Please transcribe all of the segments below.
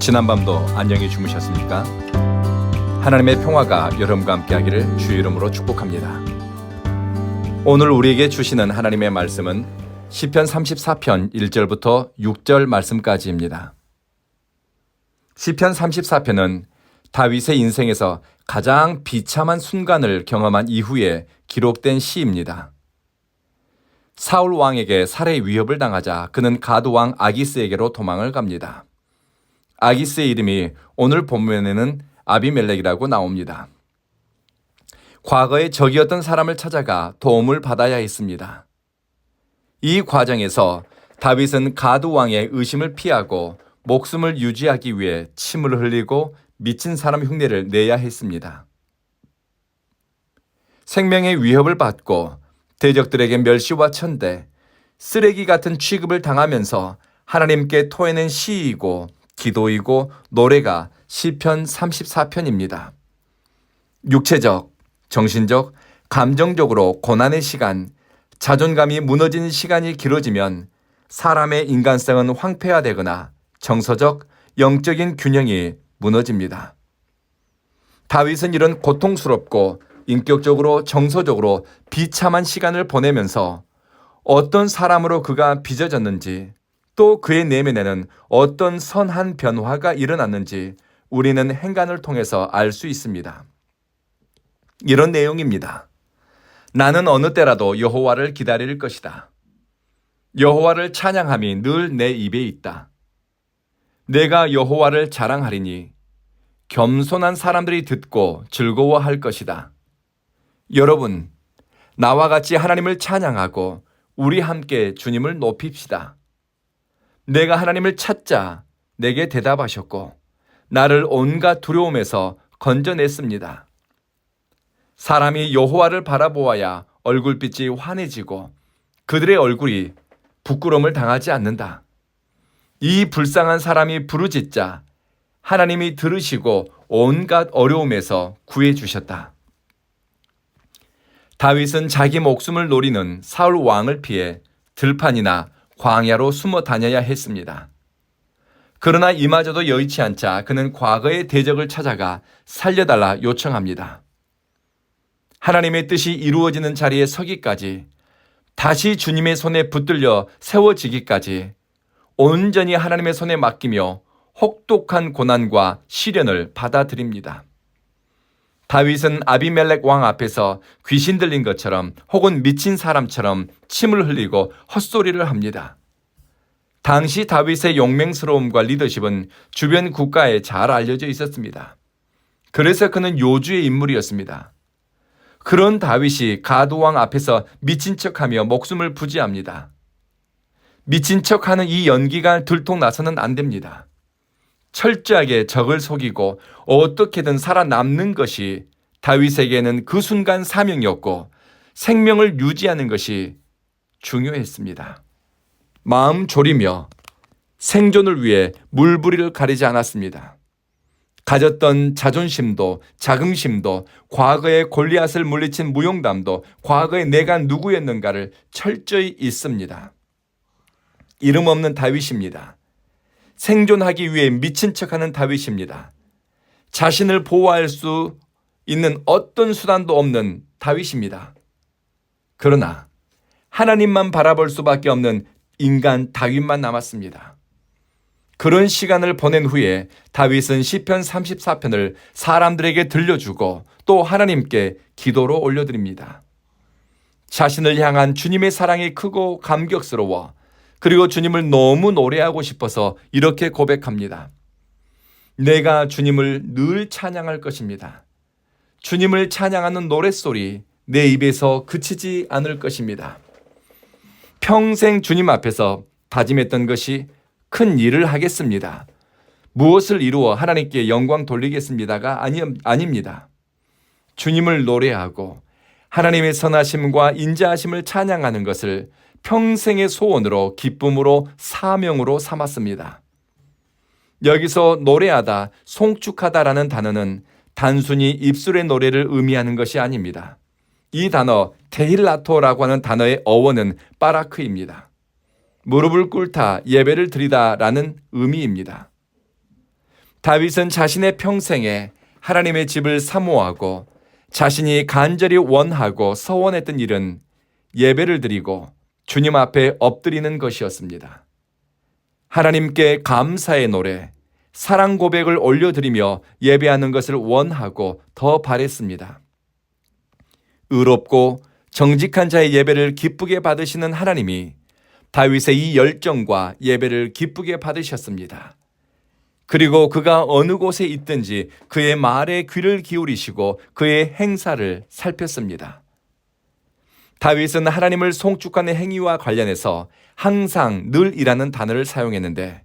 지난밤도 안녕히 주무셨습니까? 하나님의 평화가 여러분과 함께하기를 주의 이름으로 축복합니다. 오늘 우리에게 주시는 하나님의 말씀은 시편 34편 1절부터 6절 말씀까지입니다. 시편 34편은 다윗의 인생에서 가장 비참한 순간을 경험한 이후에 기록된 시입니다. 사울 왕에게 살해 위협을 당하자 그는 가드 왕 아기스에게로 도망을 갑니다. 아기스의 이름이 오늘 본문에는 아비멜렉이라고 나옵니다. 과거에 적이었던 사람을 찾아가 도움을 받아야 했습니다. 이 과정에서 다윗은 가드 왕의 의심을 피하고 목숨을 유지하기 위해 침을 흘리고 미친 사람 흉내를 내야 했습니다. 생명의 위협을 받고 대적들에게 멸시와 천대, 쓰레기 같은 취급을 당하면서 하나님께 토해낸 시이고 기도이고 노래가 시편 34편입니다. 육체적, 정신적, 감정적으로 고난의 시간, 자존감이 무너진 시간이 길어지면 사람의 인간성은 황폐화되거나 정서적, 영적인 균형이 무너집니다. 다윗은 이런 고통스럽고 인격적으로 정서적으로 비참한 시간을 보내면서 어떤 사람으로 그가 빚어졌는지 또 그의 내면에는 어떤 선한 변화가 일어났는지 우리는 행간을 통해서 알 수 있습니다. 이런 내용입니다. 나는 어느 때라도 여호와를 기다릴 것이다. 여호와를 찬양함이 늘 내 입에 있다. 내가 여호와를 자랑하리니 겸손한 사람들이 듣고 즐거워할 것이다. 여러분, 나와 같이 하나님을 찬양하고 우리 함께 주님을 높입시다. 내가 하나님을 찾자 내게 대답하셨고 나를 온갖 두려움에서 건져냈습니다. 사람이 여호와를 바라보아야 얼굴빛이 환해지고 그들의 얼굴이 부끄러움을 당하지 않는다. 이 불쌍한 사람이 부르짖자 하나님이 들으시고 온갖 어려움에서 구해주셨다. 다윗은 자기 목숨을 노리는 사울 왕을 피해 들판이나 광야로 숨어 다녀야 했습니다. 그러나 이마저도 여의치 않자 그는 과거의 대적을 찾아가 살려달라 요청합니다. 하나님의 뜻이 이루어지는 자리에 서기까지, 다시 주님의 손에 붙들려 세워지기까지 온전히 하나님의 손에 맡기며 혹독한 고난과 시련을 받아들입니다. 다윗은 아비멜렉 왕 앞에서 귀신 들린 것처럼 혹은 미친 사람처럼 침을 흘리고 헛소리를 합니다. 당시 다윗의 용맹스러움과 리더십은 주변 국가에 잘 알려져 있었습니다. 그래서 그는 요주의 인물이었습니다. 그런 다윗이 가드 왕 앞에서 미친 척하며 목숨을 부지합니다. 미친 척하는 이 연기가 들통나서는 안 됩니다. 철저하게 적을 속이고 어떻게든 살아남는 것이 다윗에게는 그 순간 사명이었고 생명을 유지하는 것이 중요했습니다. 마음 졸이며 생존을 위해 물부리를 가리지 않았습니다. 가졌던 자존심도 자긍심도 과거의 골리앗을 물리친 무용담도 과거에 내가 누구였는가를 철저히 잊습니다. 이름 없는 다윗입니다. 생존하기 위해 미친 척하는 다윗입니다. 자신을 보호할 수 있는 어떤 수단도 없는 다윗입니다. 그러나 하나님만 바라볼 수밖에 없는 인간 다윗만 남았습니다. 그런 시간을 보낸 후에 다윗은 시편 34편을 사람들에게 들려주고 또 하나님께 기도로 올려드립니다. 자신을 향한 주님의 사랑이 크고 감격스러워 그리고 주님을 너무 노래하고 싶어서 이렇게 고백합니다. 내가 주님을 늘 찬양할 것입니다. 주님을 찬양하는 노랫소리 내 입에서 그치지 않을 것입니다. 평생 주님 앞에서 다짐했던 것이 큰 일을 하겠습니다. 무엇을 이루어 하나님께 영광 돌리겠습니다가 아닙니다. 주님을 노래하고 하나님의 선하심과 인자하심을 찬양하는 것을 평생의 소원으로 기쁨으로 사명으로 삼았습니다. 여기서 노래하다, 송축하다라는 단어는 단순히 입술의 노래를 의미하는 것이 아닙니다. 이 단어 테힐라토라고 하는 단어의 어원은 빠라크입니다. 무릎을 꿇다, 예배를 드리다라는 의미입니다. 다윗은 자신의 평생에 하나님의 집을 사모하고 자신이 간절히 원하고 서원했던 일은 예배를 드리고 주님 앞에 엎드리는 것이었습니다. 하나님께 감사의 노래, 사랑 고백을 올려드리며 예배하는 것을 원하고 더 바랬습니다. 의롭고 정직한 자의 예배를 기쁘게 받으시는 하나님이 다윗의 이 열정과 예배를 기쁘게 받으셨습니다. 그리고 그가 어느 곳에 있든지 그의 말에 귀를 기울이시고 그의 행사를 살폈습니다. 다윗은 하나님을 송축하는 행위와 관련해서 항상 늘이라는 단어를 사용했는데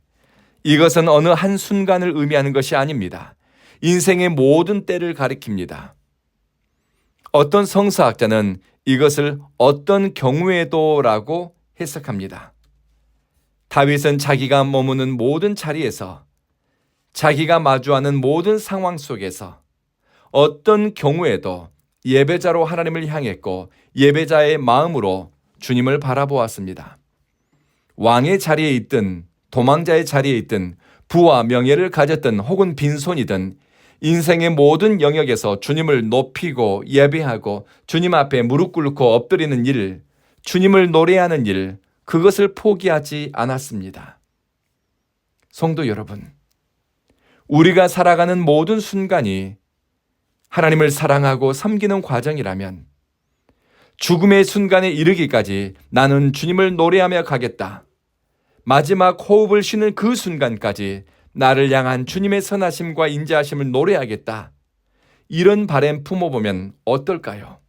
이것은 어느 한 순간을 의미하는 것이 아닙니다. 인생의 모든 때를 가리킵니다. 어떤 성서학자는 이것을 어떤 경우에도라고 해석합니다. 다윗은 자기가 머무는 모든 자리에서 자기가 마주하는 모든 상황 속에서 어떤 경우에도 예배자로 하나님을 향했고 예배자의 마음으로 주님을 바라보았습니다. 왕의 자리에 있든 도망자의 자리에 있든 부와 명예를 가졌든 혹은 빈손이든 인생의 모든 영역에서 주님을 높이고 예배하고 주님 앞에 무릎 꿇고 엎드리는 일, 주님을 노래하는 일, 그것을 포기하지 않았습니다. 성도 여러분, 우리가 살아가는 모든 순간이 하나님을 사랑하고 섬기는 과정이라면 죽음의 순간에 이르기까지 나는 주님을 노래하며 가겠다. 마지막 호흡을 쉬는 그 순간까지 나를 향한 주님의 선하심과 인자하심을 노래하겠다. 이런 바람 품어보면 어떨까요?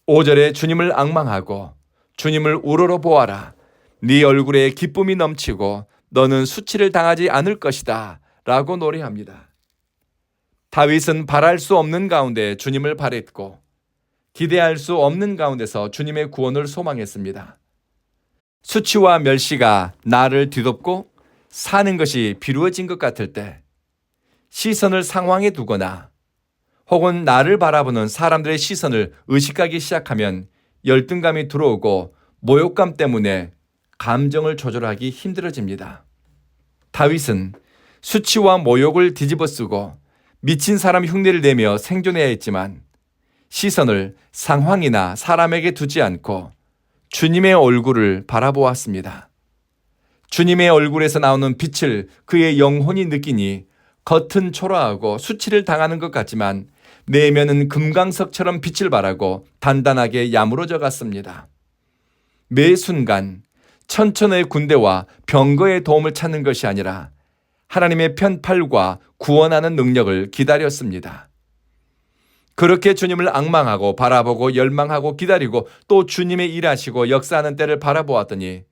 5절에 주님을 앙망하고 주님을 우러러보아라. 네 얼굴에 기쁨이 넘치고 너는 수치를 당하지 않을 것이다. 라고 노래합니다. 다윗은 바랄 수 없는 가운데 주님을 바랬고 기대할 수 없는 가운데서 주님의 구원을 소망했습니다. 수치와 멸시가 나를 뒤덮고 사는 것이 비루어진 것 같을 때 시선을 상황에 두거나 혹은 나를 바라보는 사람들의 시선을 의식하기 시작하면 열등감이 들어오고 모욕감 때문에 감정을 조절하기 힘들어집니다. 다윗은 수치와 모욕을 뒤집어쓰고 미친 사람 흉내를 내며 생존해야 했지만 시선을 상황이나 사람에게 두지 않고 주님의 얼굴을 바라보았습니다. 주님의 얼굴에서 나오는 빛을 그의 영혼이 느끼니 겉은 초라하고 수치를 당하는 것 같지만 내면은 금강석처럼 빛을 발하고 단단하게 야무러져 갔습니다. 매 순간 천천의 군대와 병거의 도움을 찾는 것이 아니라 하나님의 편팔과 구원하는 능력을 기다렸습니다. 그렇게 주님을 앙망하고 바라보고 열망하고 기다리고 또 주님의 일하시고 역사하는 때를 바라보았더니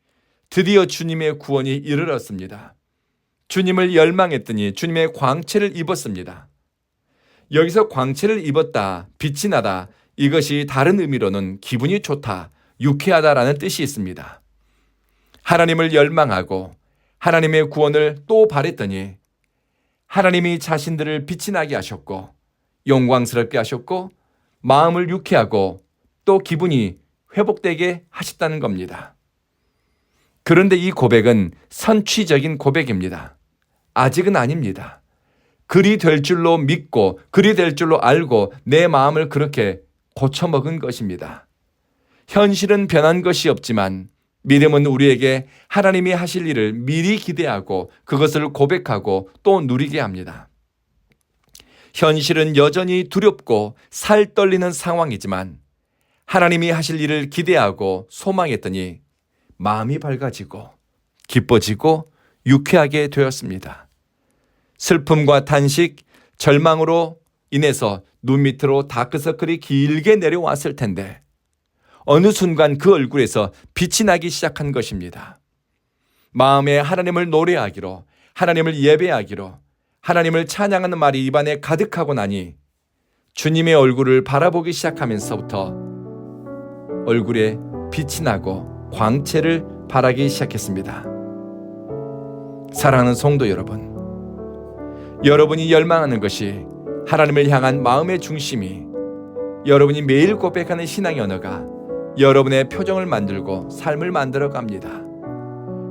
드디어 주님의 구원이 이르렀습니다. 주님을 열망했더니 주님의 광채를 입었습니다. 여기서 광채를 입었다, 빛이 나다, 이것이 다른 의미로는 기분이 좋다, 유쾌하다라는 뜻이 있습니다. 하나님을 열망하고 하나님의 구원을 또 바랬더니 하나님이 자신들을 빛이 나게 하셨고 영광스럽게 하셨고 마음을 유쾌하고 또 기분이 회복되게 하셨다는 겁니다. 그런데 이 고백은 선취적인 고백입니다. 아직은 아닙니다. 그리 될 줄로 믿고 그리 될 줄로 알고 내 마음을 그렇게 고쳐먹은 것입니다. 현실은 변한 것이 없지만 믿음은 우리에게 하나님이 하실 일을 미리 기대하고 그것을 고백하고 또 누리게 합니다. 현실은 여전히 두렵고 살 떨리는 상황이지만 하나님이 하실 일을 기대하고 소망했더니 마음이 밝아지고 기뻐지고 유쾌하게 되었습니다. 슬픔과 탄식, 절망으로 인해서 눈 밑으로 다크서클이 길게 내려왔을 텐데 어느 순간 그 얼굴에서 빛이 나기 시작한 것입니다. 마음에 하나님을 노래하기로, 하나님을 예배하기로, 하나님을 찬양하는 말이 입안에 가득하고 나니 주님의 얼굴을 바라보기 시작하면서부터 얼굴에 빛이 나고 광채를 발하기 시작했습니다. 사랑하는 성도 여러분, 여러분이 열망하는 것이 하나님을 향한 마음의 중심이 여러분이 매일 고백하는 신앙의 언어가 여러분의 표정을 만들고 삶을 만들어 갑니다.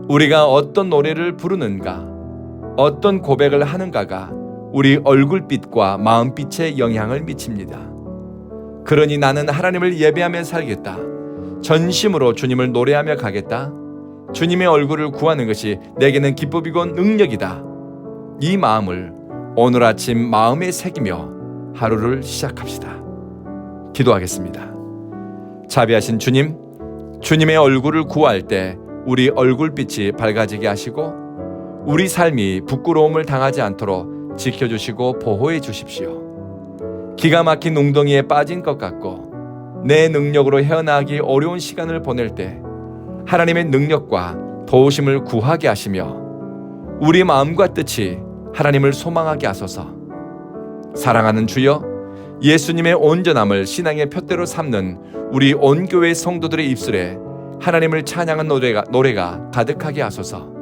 우리가 어떤 노래를 부르는가, 어떤 고백을 하는가가 우리 얼굴빛과 마음빛에 영향을 미칩니다. 그러니 나는 하나님을 예배하며 살겠다. 전심으로 주님을 노래하며 가겠다. 주님의 얼굴을 구하는 것이 내게는 기쁨이고 능력이다. 이 마음을 오늘 아침 마음에 새기며 하루를 시작합시다. 기도하겠습니다. 자비하신 주님, 주님의 얼굴을 구할 때 우리 얼굴빛이 밝아지게 하시고 우리 삶이 부끄러움을 당하지 않도록 지켜주시고 보호해 주십시오. 기가 막힌 웅덩이에 빠진 것 같고 내 능력으로 헤어나가기 어려운 시간을 보낼 때 하나님의 능력과 도우심을 구하게 하시며 우리 마음과 뜻이 하나님을 소망하게 하소서. 사랑하는 주여, 예수님의 온전함을 신앙의 푯대로 삼는 우리 온 교회 성도들의 입술에 하나님을 찬양한 노래가 가득하게 하소서.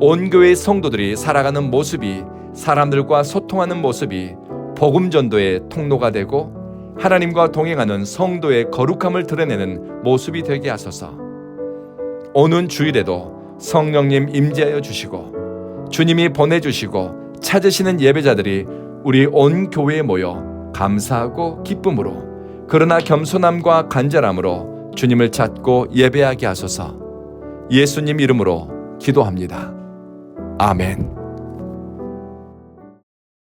온 교회 성도들이 살아가는 모습이, 사람들과 소통하는 모습이 복음 전도의 통로가 되고 하나님과 동행하는 성도의 거룩함을 드러내는 모습이 되게 하소서. 오는 주일에도 성령님 임재하여 주시고 주님이 보내주시고 찾으시는 예배자들이 우리 온 교회에 모여 감사하고 기쁨으로, 그러나 겸손함과 간절함으로 주님을 찾고 예배하게 하소서. 예수님 이름으로 기도합니다. 아멘.